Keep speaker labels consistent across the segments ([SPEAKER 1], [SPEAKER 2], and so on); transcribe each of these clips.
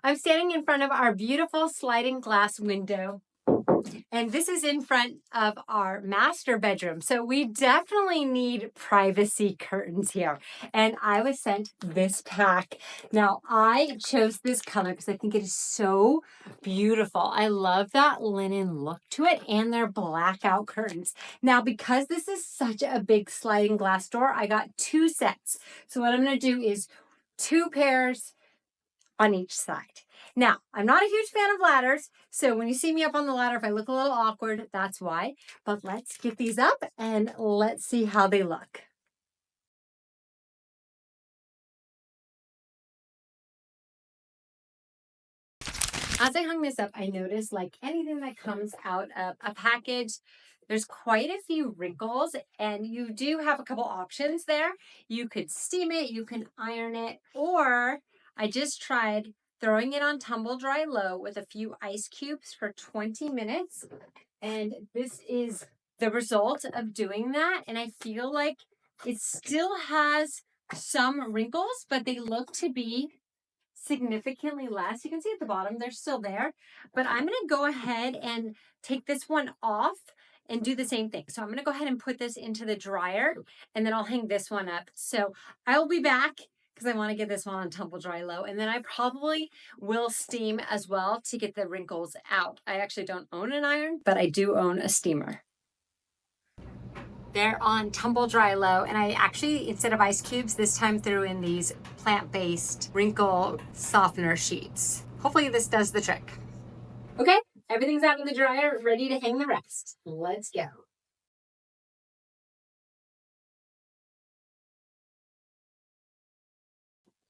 [SPEAKER 1] I'm standing in front of our beautiful sliding glass window, and this is in front of our master bedroom. So we definitely need privacy curtains here. And I was sent this pack. Now I chose this color because I think it is so beautiful. I love that linen look to it, and they're blackout curtains. Now, because this is such a big sliding glass door, I got 2 sets. So what I'm going to do is 2 pairs on each side. Now, I'm not a huge fan of ladders, so when you see me up on the ladder, if I look a little awkward, that's why. But let's get these up and let's see how they look. As I hung this up, I noticed, like anything that comes out of a package, there's quite a few wrinkles, and you do have a couple options there. You could steam it, you can iron it, or I just tried throwing it on tumble dry low with a few ice cubes for 20 minutes. And this is the result of doing that. And I feel like it still has some wrinkles, but they look to be significantly less. You can see at the bottom, they're still there, but I'm going to go ahead and take this one off and do the same thing. So I'm going to go ahead and put this into the dryer, and then I'll hang this one up. So I'll be back because I want to get this one on tumble dry low, and then I probably will steam as well to get the wrinkles out. I actually don't own an iron, but I do own a steamer. They're on tumble dry low, and I actually, instead of ice cubes, this time threw in these plant-based wrinkle softener sheets. Hopefully this does the trick. Okay, everything's out in the dryer, ready to hang the rest. Let's go.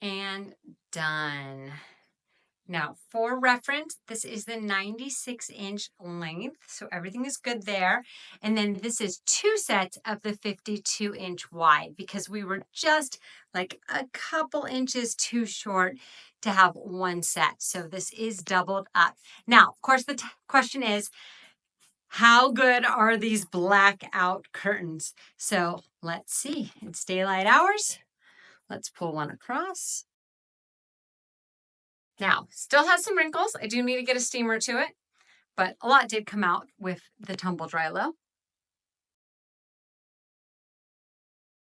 [SPEAKER 1] And done. Now, for reference, this is the 96-inch length, so everything is good there. And then this is 2 sets of the 52-inch wide, because we were just like a couple inches too short to have 1 set. So this is doubled up. Now, of course, the question is, how good are these blackout curtains? So let's see. It's daylight hours. Let's pull one across. Now, still has some wrinkles. I do need to get a steamer to it, but a lot did come out with the tumble dry low.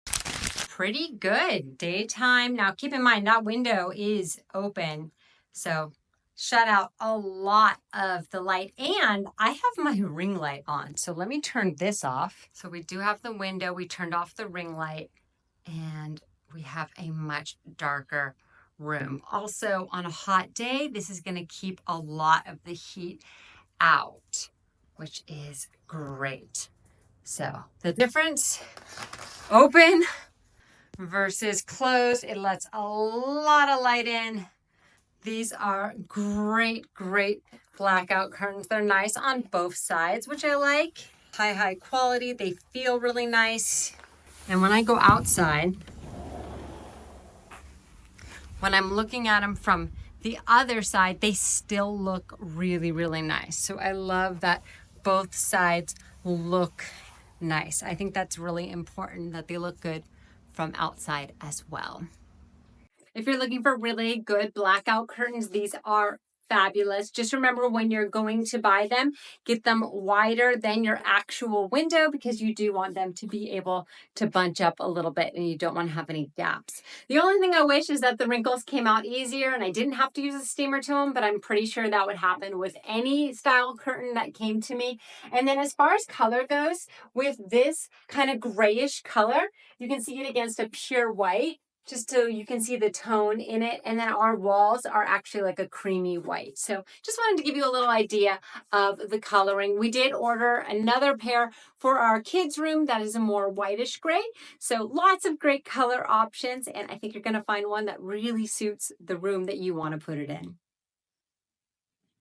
[SPEAKER 1] Pretty good. Daytime. Now, keep in mind, that window is open, so shut out a lot of the light, and I have my ring light on. So let me turn this off. So we do have the window. We turned off the ring light, and we have a much darker room. Also, on a hot day, this is going to keep a lot of the heat out, which is great. So the difference, open versus closed, it lets a lot of light in. These are great blackout curtains. They're nice on both sides, which I like. High quality. They feel really nice. And when I go outside, when I'm looking at them from the other side, they still look really nice. So I love that both sides look nice. I think that's really important, that they look good from outside as well. If you're looking for really good blackout curtains, these are fabulous. Just remember, when you're going to buy them, get them wider than your actual window, because you do want them to be able to bunch up a little bit, and you don't want to have any gaps. The only thing I wish is that the wrinkles came out easier and I didn't have to use a steamer to them, but I'm pretty sure that would happen with any style curtain that came to me. And then as far as color goes, with this kind of grayish color, you can see it against a pure white, just so you can see the tone in it. And then our walls are actually like a creamy white. So just wanted to give you a little idea of the coloring. We did order another pair for our kids' room that is a more whitish gray. So lots of great color options. And I think you're going to find one that really suits the room that you want to put it in.